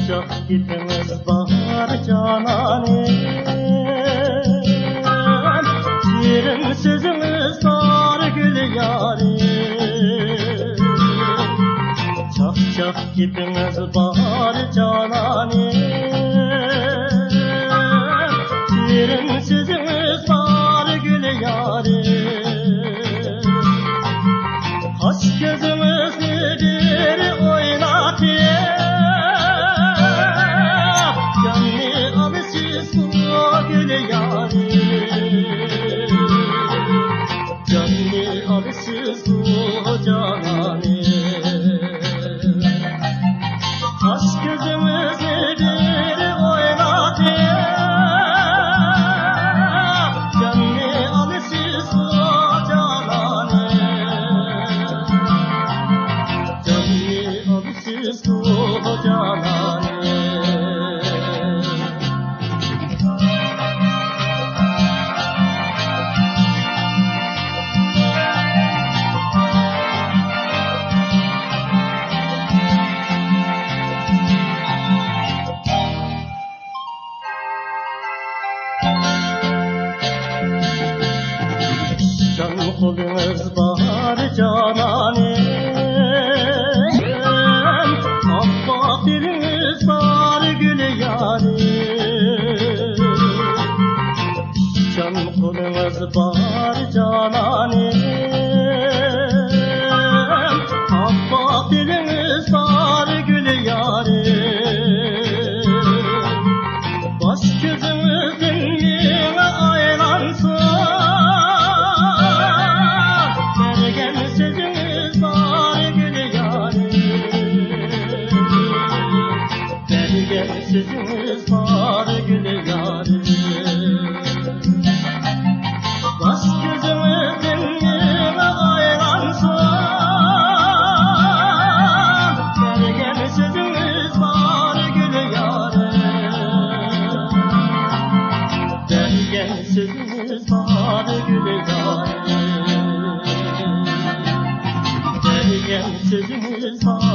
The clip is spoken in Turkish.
Çak gitmez bahar cananem, şirin sözümüz var gül yarim. Çak çak gitmez bahar cananem, şirin sözümüz var gül yarim. Kaç gözümüzü bir oynatıyor, canlı alışız bu gül yarim. Canlı alışız bu cananim. Kaç gözümüzü bir oynatıyor, canlı alışız bu cananim. Canlı alışız bu cananim. Can kolumuz bahar cananem, affak dilimiz var gül yarim. Can kolumuz bahar cananem, affak dilimiz var gül yarim. Baş gözümüzün yine aylansın, sözümüz var gül yarim. Baş gözümüzün yine aylansın, gel sözümüz var gül yarim. Gel sözümüz var gül yarim. Gel sözümüz var.